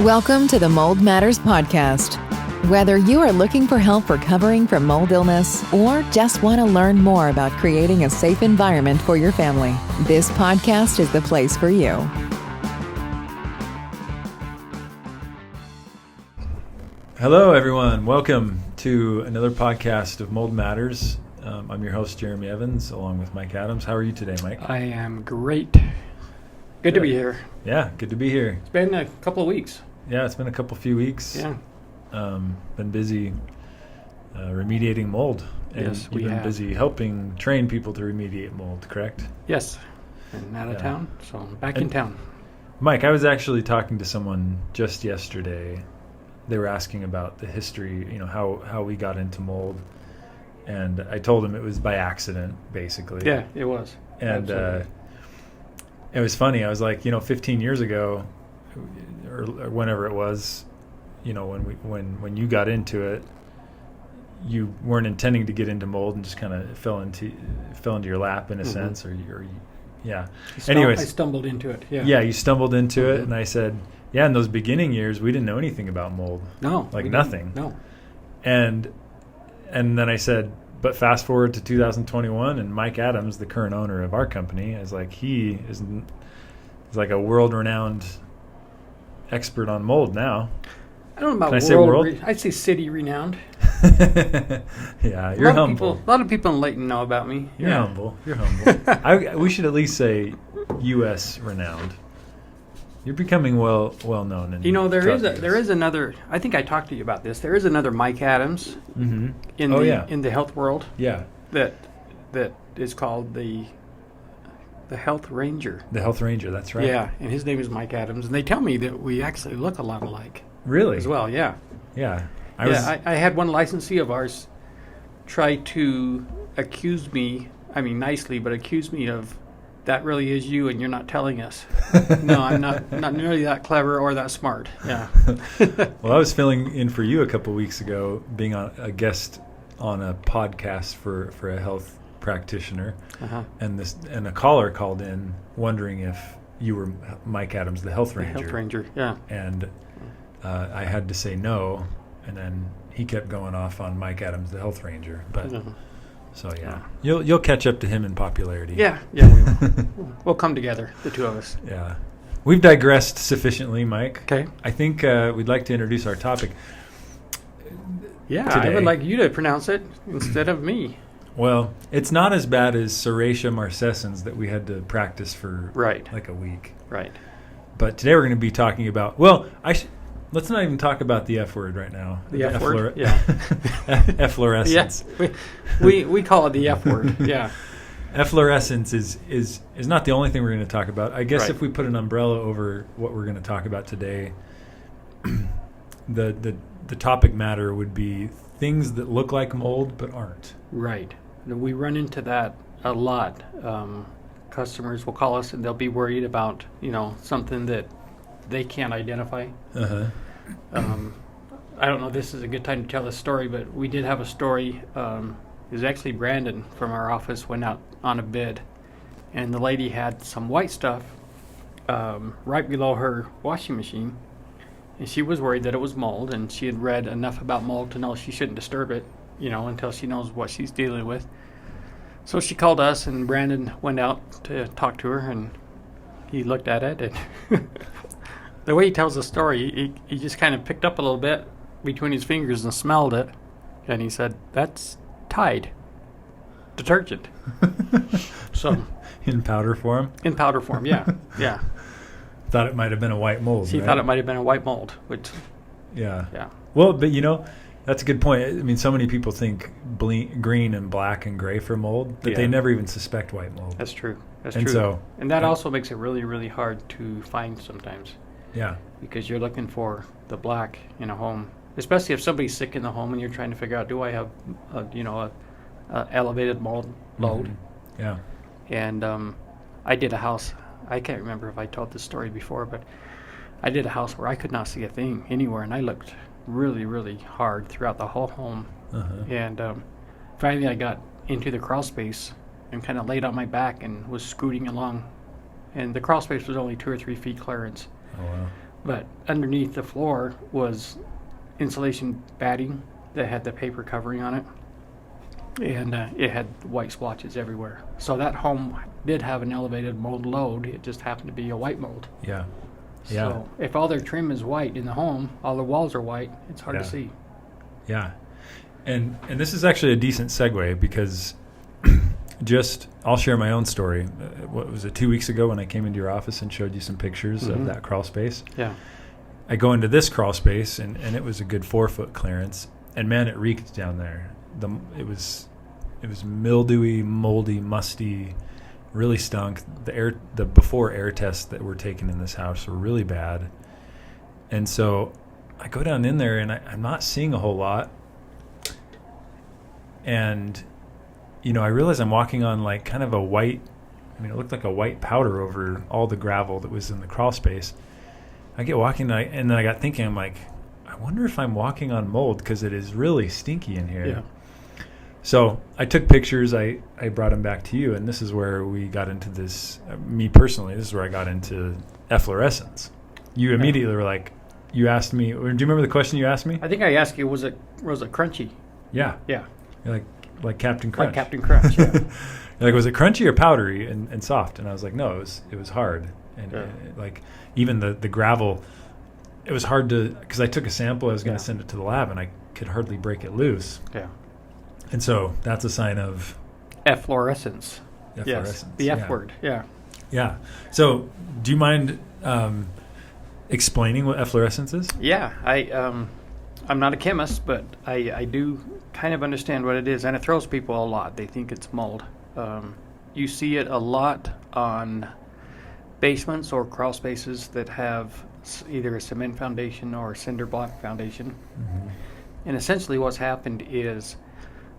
Welcome to the Mold Matters podcast. Whether you are looking for help recovering from mold illness or just want to learn more about creating a safe environment for your family, this podcast is the place for you. Hello, everyone. Welcome to another podcast of Mold Matters. I'm your host, Jeremy Evans, along with Mike Adams. How are you today, Mike? I am great. Good to be here. Yeah, good to be here. It's been a couple of weeks. Yeah, it's been a few weeks. Yeah. Been busy remediating mold. And Yes, we you've been have. busy helping train people to remediate mold, correct? Yes. And out of Yeah. town, so I'm back in town. Mike, I was actually talking to someone just yesterday. They were asking about the history, how we got into mold. And I told them it was by accident, basically. Yeah, it was. And Absolutely. it was funny. I was like, 15 years ago, or whenever it was, when you got into it, you weren't intending to get into mold and just kind of fell into your lap in a sense, yeah. Anyways, I stumbled into it. Yeah. yeah, you stumbled into it, Mhm. and I said, yeah, in those beginning years, we didn't know anything about mold, No. like we nothing. didn't. No. And then I said, but fast forward to 2021, and Mike Adams, the current owner of our company, is like is like a world-renowned expert on mold now. I don't know about Can I say world. world? I'd say city renowned. Yeah, you're humble. A lot of people in Layton know about me. You're Yeah. humble. You're humble. We should at least say U.S. renowned. You're becoming well known. In there is another. I think I talked to you about this. There is another Mike Adams Mm-hmm. in the health world Yeah, that is called the Health Ranger. the Health Ranger. That's right. Yeah, and his name is Mike Adams, and they tell me that we actually look a lot alike Really? as well. Yeah, Yeah. I had one licensee of ours try to accuse me. I mean, nicely, but accuse me of that really is you, and you're not telling us. No, I'm not nearly that clever or that smart. Yeah. Well, I was filling in for you a couple weeks ago, being a guest on a podcast for a health practitioner, Uh-huh. and a caller called in wondering if you were Mike Adams, the Health The Ranger. Health Ranger. Yeah. And I had to say no, and then he kept going off on Mike Adams, the Health Ranger. But Uh-huh. so yeah, you'll catch up to him in popularity. Yeah. We will. We'll come together, the two of us. Yeah. We've digressed sufficiently, Mike. Okay. I think we'd like to introduce our topic. Yeah, Today. I would like you to pronounce it instead of me. Well, it's not as bad as Serratia marcescens that we had to practice for Right. like a week. Right. But today we're going to be talking about, let's not even talk about the F word right now. The F word? Yeah. Efflorescence. Yes. We call it the F word. Yeah. Efflorescence is not the only thing we're going to talk about. I guess Right. if we put an umbrella over what we're going to talk about today, the topic matter would be things that look like mold but aren't. Right. We run into that a lot. Customers will call us and they'll be worried about, something that they can't identify. Uh-huh. I don't know if this is a good time to tell this story, but we did have a story. It was actually Brandon from our office went out on a bid, and the lady had some white stuff right below her washing machine, and she was worried that it was mold, and she had read enough about mold to know she shouldn't disturb it, until she knows what she's dealing with. So she called us, and Brandon went out to talk to her, and he looked at it, and the way he tells the story, he just kind of picked up a little bit between his fingers and smelled it, and he said, "That's Tide detergent." So In powder form? in powder form, yeah. Thought it might have been a white mold. She right? thought it might have been a white mold, which, Yeah. yeah. Well, but that's a good point. I mean, so many people think green and black and gray for mold that they Yeah. never even suspect white mold. That's true. That's And true. so- and that also makes it really, really hard to find sometimes, Yeah. because you're looking for the black in a home, especially if somebody's sick in the home and you're trying to figure out, do I have, a elevated mold load? Mhm. Yeah. And I did a house. I can't remember if I told this story before, but I did a house where I could not see a thing anywhere, and I looked really, really hard throughout the whole home. Uh-huh. And finally, I got into the crawl space and kind of laid on my back and was scooting along. And the crawl space was only 2 or 3 feet clearance. Oh, wow. But underneath the floor was insulation batting that had the paper covering on it. And it had white splotches everywhere. So that home did have an elevated mold load. It just happened to be a white mold. Yeah. So if all their trim is white in the home, all the walls are white, it's hard to see. Yeah. And this is actually a decent segue because I'll share my own story. What was it, 2 weeks ago when I came into your office and showed you some pictures of that crawl space? Yeah. I go into this crawl space, and it was a good 4-foot clearance. And, man, it reeked down there. It was mildewy, moldy, musty, really stunk. The before air tests that were taken in this house were really bad. And so I go down in there, and I'm not seeing a whole lot. And I realize I'm walking on like kind of a white, it looked like a white powder over all the gravel that was in the crawl space. I get walking and then I got thinking, I'm like, I wonder if I'm walking on mold because it is really stinky in here. Yeah. So I took pictures, I brought them back to you, and this is where we got into this, me personally, this is where I got into efflorescence. You immediately were like, you asked me, or do you remember the question you asked me? I think I asked you, was it crunchy? Yeah. Yeah. You're like Captain Crunch. Like Captain Crunch, yeah. You're like, was it crunchy or powdery and soft? And I was like, no, it was hard. And like even the gravel, it was hard to, because I took a sample, I was going to send it to the lab, and I could hardly break it loose. Yeah. And so that's a sign of efflorescence. Yes, the F word. Yeah. Yeah. So do you mind explaining what efflorescence is? Yeah. I'm not a chemist, but I do kind of understand what it is, and it throws people a lot. They think it's mold. You see it a lot on basements or crawl spaces that have either a cement foundation or a cinder block foundation. Mm-hmm. And essentially what's happened is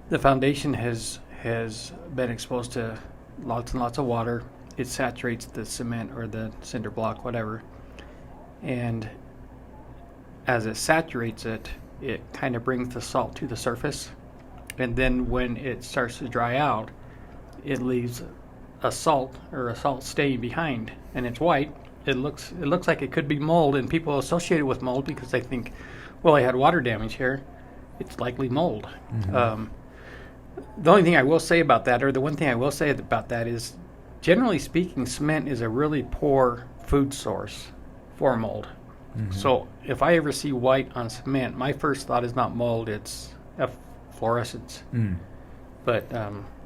the foundation has been exposed to lots and lots of water. It saturates the cement or the cinder block, whatever. And as it saturates it, it kind of brings the salt to the surface. And then when it starts to dry out, it leaves a salt stain behind, and it's white. It looks like it could be mold, and people associate it with mold because they think, well, I had water damage here. It's likely mold. Mm-hmm. The only thing I will say about that, or the one thing I will say about that is, generally speaking, cement is a really poor food source for mold. Mm-hmm. So if I ever see white on cement, my first thought is not mold, it's efflorescence. Mm. But,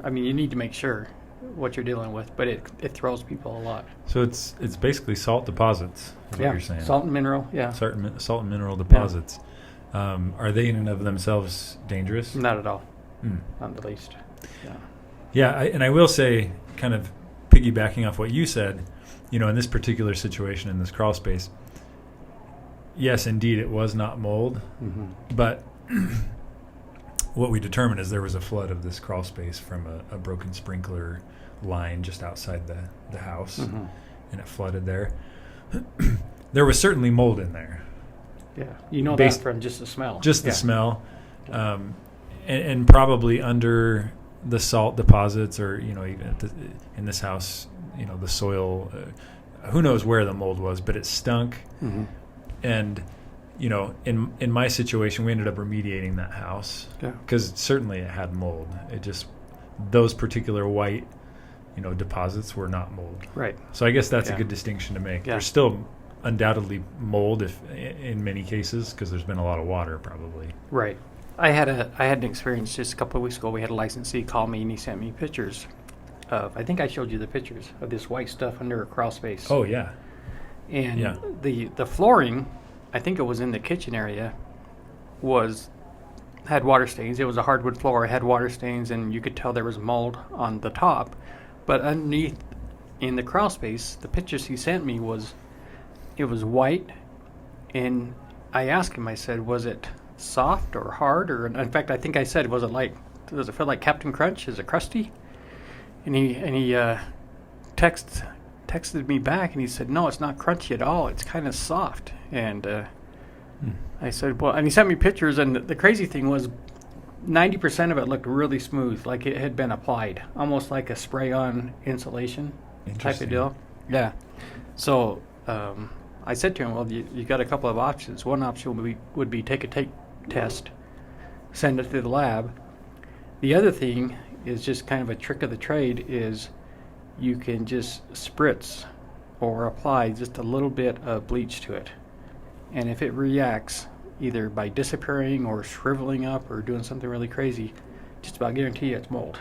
you need to make sure what you're dealing with, but it throws people a lot. So it's basically salt deposits, is what you're saying. Salt and mineral, yeah. Salt and mineral deposits. Yeah. Are they in and of themselves dangerous? Not at all. Not the least. Yeah. Yeah, and I will say, kind of piggybacking off what you said, in this particular situation in this crawl space, yes, indeed, it was not mold, but what we determined is there was a flood of this crawl space from a broken sprinkler line just outside the house, and it flooded there. There was certainly mold in there. Yeah, that from just the smell. Just the smell, and probably under the salt deposits, or even in this house, the soil. Who knows where the mold was, but it stunk, and. In my situation, we ended up remediating that house because certainly it had mold. It just, those particular white, deposits were not mold. Right. So I guess that's a good distinction to make. Yeah. There's still undoubtedly mold in many cases because there's been a lot of water probably. Right. I had an experience just a couple of weeks ago. We had a licensee call me and he sent me pictures of, I think I showed you the pictures of this white stuff under a crawl space. Oh, yeah. And the flooring, I think it was in the kitchen area, had water stains. It was a hardwood floor. It had water stains, and you could tell there was mold on the top. But underneath, in the crawl space, the pictures he sent me it was white. And I asked him, I said, was it soft or hard? Or in fact, I think I said, does it feel like Captain Crunch? Is it crusty? And he texted me back, and he said, no, it's not crunchy at all. It's kind of soft. And I said, well, and he sent me pictures, and the crazy thing was 90% of it looked really smooth, like it had been applied, almost like a spray-on insulation type of deal. Yeah. So I said to him, well, you got a couple of options. One option would be take a tape test, send it to the lab. The other thing is just kind of a trick of the trade is you can just spritz or apply just a little bit of bleach to it. And if it reacts either by disappearing or shriveling up or doing something really crazy, just about guarantee you it's mold.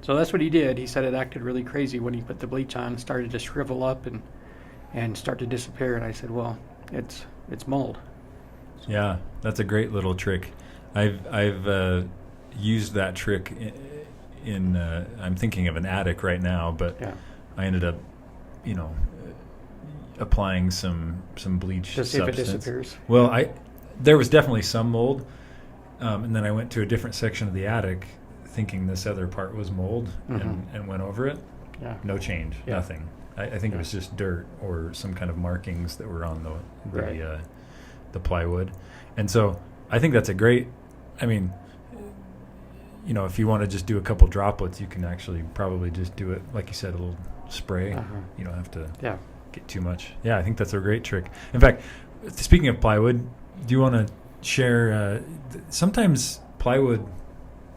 So that's what he did. He said it acted really crazy when he put the bleach on, started to shrivel up and start to disappear. And I said, well, it's mold. Yeah, that's a great little trick. I've used that trick in I'm thinking of an attic right now, but Yeah. I ended up, applying some bleach Just see if it substance. disappears. Well, there was definitely some mold, and then I went to a different section of the attic, thinking this other part was mold, and went over it. Yeah. No change, Yeah. nothing. I think it Yeah. was just dirt or some kind of markings that were on Right. the plywood, and so I think that's a great. I mean, if you want to just do a couple droplets, you can actually probably just do it, like you said, a little spray. You don't have to Yeah. get too much. Yeah, I think that's a great trick. In fact, speaking of plywood, do you want to share? Sometimes plywood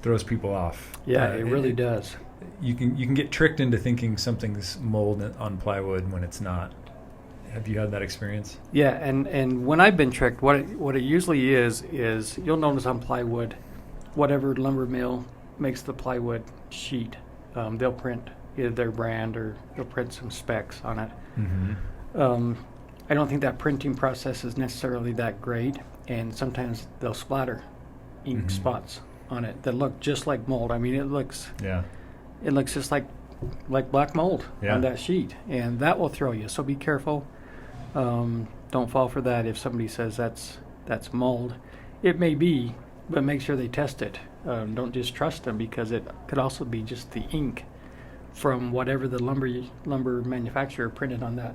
throws people off. Yeah, it really does. You can get tricked into thinking something's mold on plywood when it's not. Have you had that experience? Yeah, and when I've been tricked, what it usually is you'll notice on plywood, whatever lumber mill makes the plywood sheet, they'll print either their brand or they'll print some specs on it. I don't think that printing process is necessarily that great, and sometimes they'll splatter ink spots on it that look just like mold. I mean, it looks just like black mold on that sheet, and that will throw you. So be careful. Don't fall for that. If somebody says that's mold, it may be, but make sure they test it. Don't just trust them, because it could also be just the ink from whatever the lumber manufacturer printed on that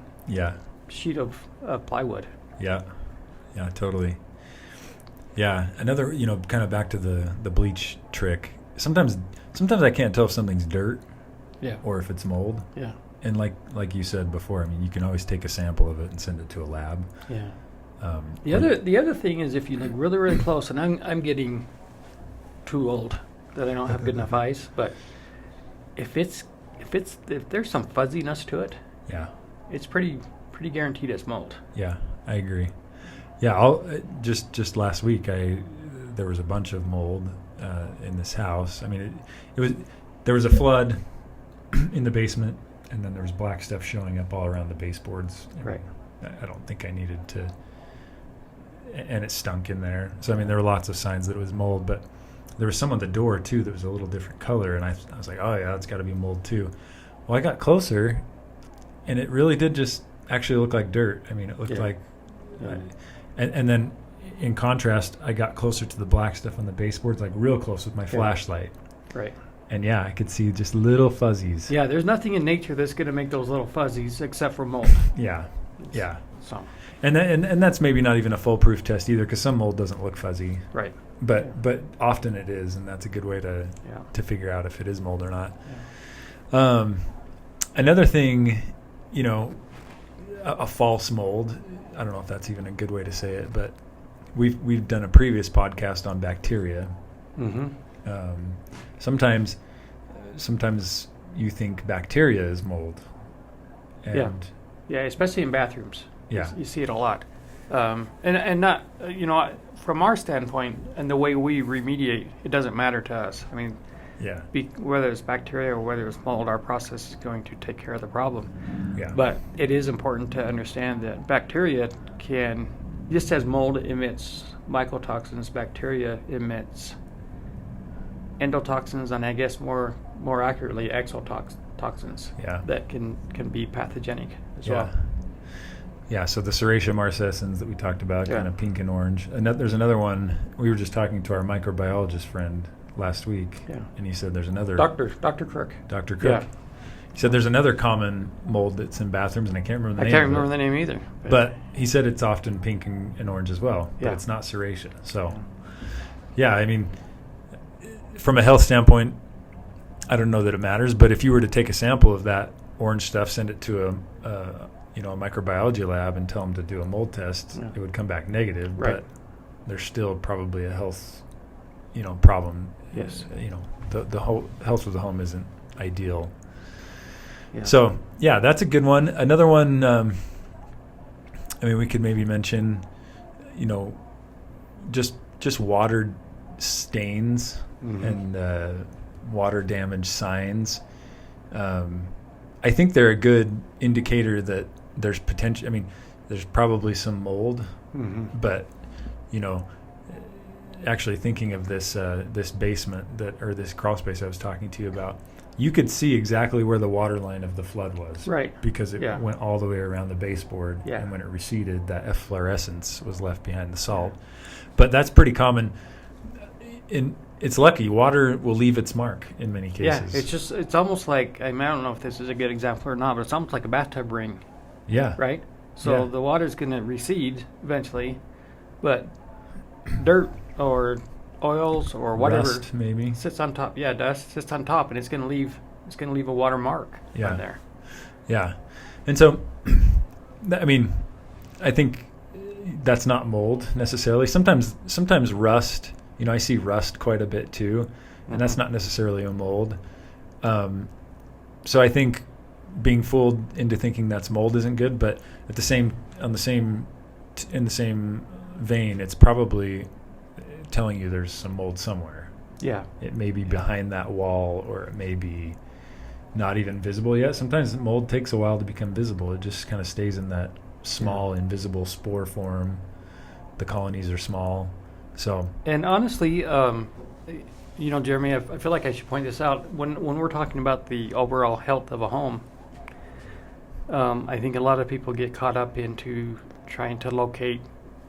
sheet of plywood. Yeah, totally. Yeah, another, kind of back to the bleach trick. Sometimes I can't tell if something's dirt, or if it's mold. Yeah. And like you said before, I mean, you can always take a sample of it and send it to a lab. Yeah. The other thing is, if you look really, really close, and I'm getting too old that I don't have good enough eyes, but if there's some fuzziness to it, it's pretty guaranteed it's mold. Yeah, I agree. Yeah, just last week there was a bunch of mold in this house. I mean, there was a flood in the basement, and then there was black stuff showing up all around the baseboards. Right. I don't think I needed to, and it stunk in there. So I mean, there were lots of signs that it was mold, but there was some on the door too that was a little different color, and I was like, oh yeah, that's got to be mold too. Well, I got closer, and it really did just actually look like dirt. I mean, it looked like, and then in contrast, I got closer to the black stuff on the baseboards, like real close with my flashlight. Right. And yeah, I could see just little fuzzies. Yeah, there's nothing in nature that's going to make those little fuzzies except for mold. Yeah. So. And that's maybe not even a foolproof test either, because some mold doesn't look fuzzy. Right. But often it is, and that's a good way to figure out if it is mold or not. Yeah. Another thing, a false mold. I don't know if that's even a good way to say it, but we've done a previous podcast on bacteria. Sometimes you think bacteria is mold. And yeah, especially in bathrooms. Yeah, you see it a lot, and not from our standpoint and the way we remediate, it doesn't matter to us. I mean, whether it's bacteria or whether it's mold, our process is going to take care of the problem. Yeah, but it is important to understand that bacteria can, just as mold emits mycotoxins, bacteria emits endotoxins, and I guess more accurately exotoxins that can be pathogenic as well. Yeah, so the Serratia marcescens that we talked about, kind of pink and orange. There's another one. We were just talking to our microbiologist friend last week, and he said there's another... Dr. Crook. Dr. Crook. Yeah. He said there's another common mold that's in bathrooms, and I can't remember the name. I can't remember the name either. But he said it's often pink and orange as well, but it's not Serratia. So, I mean, from a health standpoint, I don't know that it matters, but if you were to take a sample of that orange stuff, send it to a microbiology lab and tell them to do a mold test, it would come back negative, Right. but there's still probably a health, problem. Yes. The whole health of the home isn't ideal. Yeah. So, yeah, that's a good one. Another one, we could maybe mention, just water stains and water damage signs. I think they're a good indicator that there's potential. There's probably some mold, but actually thinking of this basement or this crawl space I was talking to you about, you could see exactly where the water line of the flood was, Right. Because it went all the way around the baseboard, and when it receded, that efflorescence was left behind the salt. But that's pretty common. It's lucky. Water will leave its mark in many cases. Yeah, it's almost like, I don't know if this is a good example or not, but it's almost like a bathtub ring, Yeah. right? So the water's going to recede eventually, but dirt or oils or whatever Rust, maybe. sits on top. Yeah, dust sits on top, and it's going to leave a water mark on there. Yeah. And so, I think that's not mold necessarily. Sometimes rust, I see rust quite a bit too, and that's not necessarily a mold. So I think being fooled into thinking that's mold isn't good, but in the same vein, it's probably telling you there's some mold somewhere. Yeah. It may be behind that wall, or it may be not even visible yet. Sometimes mold takes a while to become visible. It just kind of stays in that small, invisible spore form. The colonies are small. So. And honestly, Jeremy, I feel like I should point this out. When we're talking about the overall health of a home, I think a lot of people get caught up into trying to locate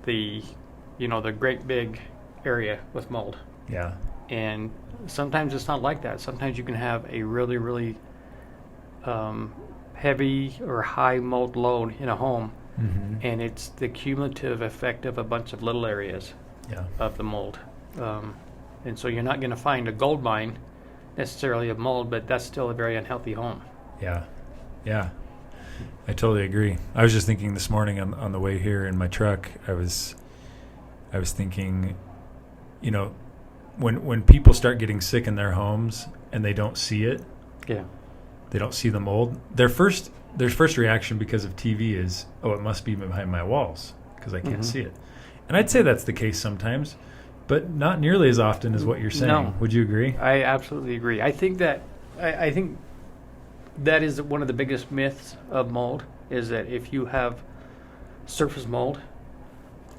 the great big area with mold. Yeah. And sometimes it's not like that. Sometimes you can have a really, really heavy or high mold load in a home, and it's the cumulative effect of a bunch of little areas of the mold. And so you're not going to find a gold mine necessarily of mold, but that's still a very unhealthy home. Yeah. Yeah. I totally agree. I was just thinking this morning on the way here in my truck, I was thinking, when people start getting sick in their homes and they don't see it, they don't see the mold, their first reaction because of TV is, oh, it must be behind my walls because I can't see it. And I'd say that's the case sometimes, but not nearly as often as what you're saying. No. Would you agree? I absolutely agree. I think that that is one of the biggest myths of mold, is that if you have surface mold,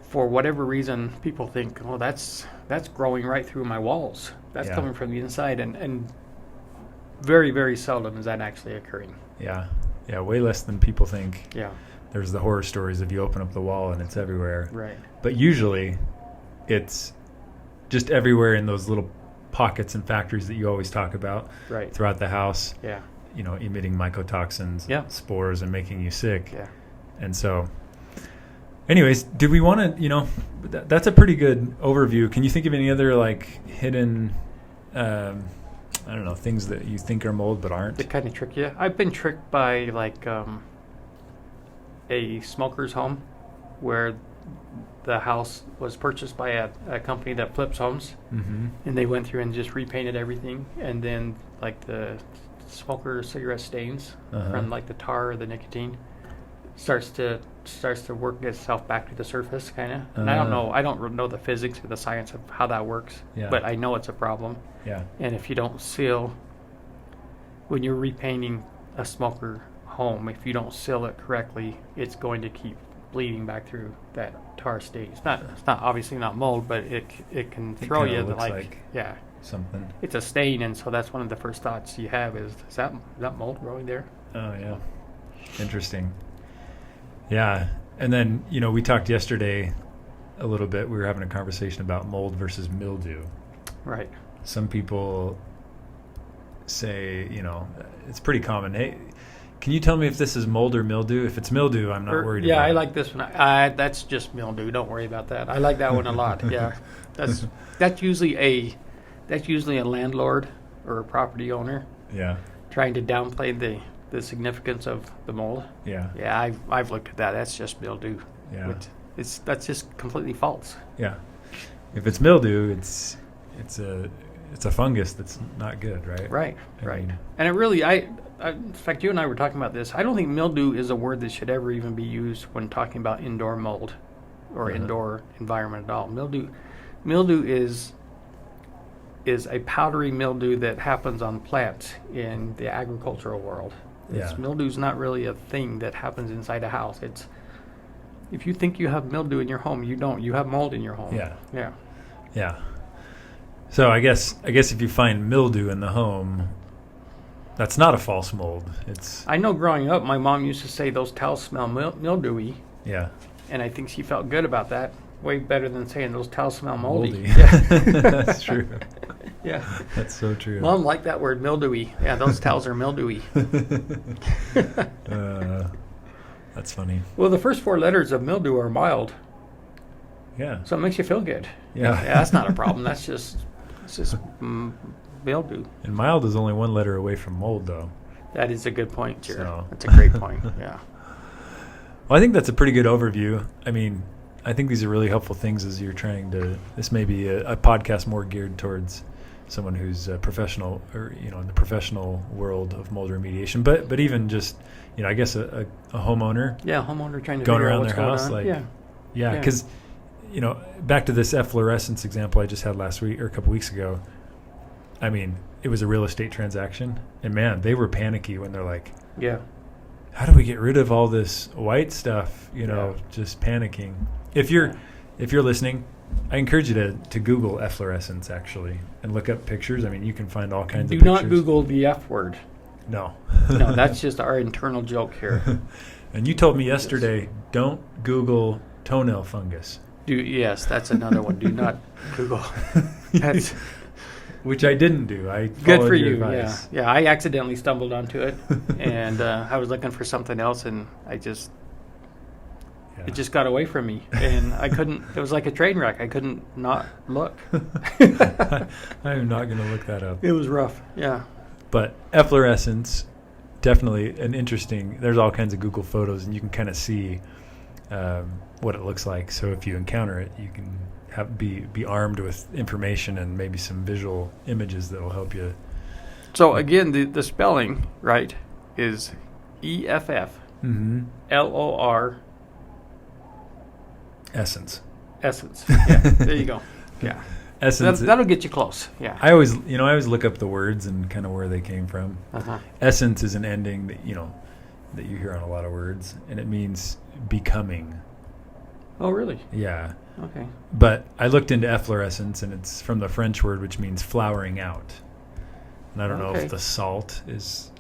for whatever reason, people think, oh, that's growing right through my walls. That's coming from the inside, and very, very seldom is that actually occurring. Yeah. Yeah, way less than people think. Yeah. There's the horror stories of you open up the wall and it's everywhere. Right. But usually it's just everywhere in those little pockets and factories that you always talk about throughout the house. Yeah. Emitting mycotoxins, spores, and making you sick. Yeah. And so, anyways, do we want to, that's a pretty good overview. Can you think of any other hidden, things that you think are mold but aren't? That kind of trick you. I've been tricked by a smoker's home where the house was purchased by a company that flips homes, and they went through and just repainted everything, and then the smoker cigarette stains from the tar or the nicotine starts to work itself back to the surface, kind of. And I don't know the physics or the science of how that works, but I know it's a problem. Yeah. And if you don't seal, when you're repainting a smoker home, if you don't seal it correctly, it's going to keep bleeding back through that tar stain. It's not obviously not mold, but it can throw you something. It's a stain, and so that's one of the first thoughts you have is that mold growing there? Oh yeah. Interesting. Yeah. And then, we talked yesterday a little bit. We were having a conversation about mold versus mildew. Right. Some people say, it's pretty common. Hey, can you tell me if this is mold or mildew? If it's mildew, I'm not worried about it. Yeah, I like this one. That's just mildew. Don't worry about that. I like that one a lot. Yeah. That's usually a landlord or a property owner trying to downplay the significance of the mold. Yeah. Yeah, I've looked at that. That's just mildew. Yeah. That's just completely false. Yeah. If it's mildew, it's a fungus that's not good, right? Right. I Right. mean, And it really, in fact, you and I were talking about this. I don't think mildew is a word that should ever even be used when talking about indoor mold or indoor environment at all. Mildew is a powdery mildew that happens on plants in the agricultural world. Mildew's not really a thing that happens inside a house. If you think you have mildew in your home, you don't. You have mold in your home. Yeah. Yeah. Yeah. So I guess if you find mildew in the home, that's not a false mold. I know growing up, my mom used to say those towels smell mildewy. Yeah. And I think she felt good about that. Way better than saying those towels smell moldy. Yeah. That's true. Yeah. That's so true. Mom liked that word, mildewy. Yeah, those towels are mildewy. That's funny. Well, the first 4 letters of mildew are mild. Yeah. So it makes you feel good. Yeah. Yeah, that's not a problem. It's just mildew. And mild is only 1 letter away from mold, though. That is a good point, Jared. So. That's a great point. Yeah. Well, I think that's a pretty good overview. I mean, I think these are really helpful things as you're trying to. This may be a podcast more geared towards someone who's a professional, or in the professional world of mold remediation. But even just I guess a homeowner. Yeah, homeowner trying to going figure around out what's their house, going on. like Yeah. because back to this efflorescence example I just had last week or a couple weeks ago. I mean, it was a real estate transaction, and man, they were panicky when they're like, Yeah. how do we get rid of all this white stuff? Just panicking. If you're listening, I encourage you to Google efflorescence actually and look up pictures. I mean, you can find all kinds of Do pictures. not Google the F word. No. No, that's just our internal joke here. And you told me yesterday, don't Google toenail fungus. Yes, that's another one. Do not Google. That's Which I didn't do. I good followed for your you. advice. Yeah. I accidentally stumbled onto it, and I was looking for something else, and it just got away from me, and I couldn't. It was like a train wreck. I couldn't not look. I am not going to look that up. It was rough. Yeah. But efflorescence, definitely an interesting. There's all kinds of Google photos, and you can kind of see what it looks like. So if you encounter it, you can be armed with information and maybe some visual images that will help you. So again, the spelling, right, is EFF LOR essence. essence. Yeah, there you go. Yeah. Essence. That'll get you close. Yeah. I always look up the words and kind of where they came from. Uh-huh. Essence is an ending that that you hear on a lot of words, and it means becoming. Oh, really? Yeah. Okay. But I looked into efflorescence, and it's from the French word which means flowering out. And I don't know if the salt is,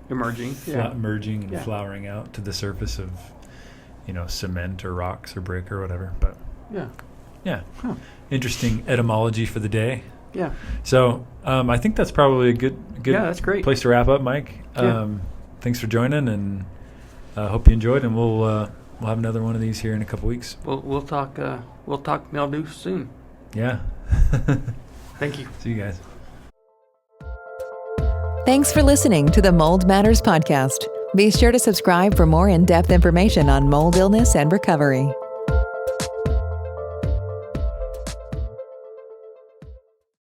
Emerging. merging and flowering out to the surface of, cement or rocks or brick or whatever. But yeah. Huh. Interesting etymology for the day. Yeah. So I think that's probably a good that's great. place to wrap up, Mike. Yeah. Thanks for joining, and hope you enjoyed. And we'll have another one of these here in a couple weeks. We'll talk mildew soon. Yeah. Thank you. See you guys. Thanks for listening to the Mold Matters podcast. Be sure to subscribe for more in-depth information on mold illness and recovery.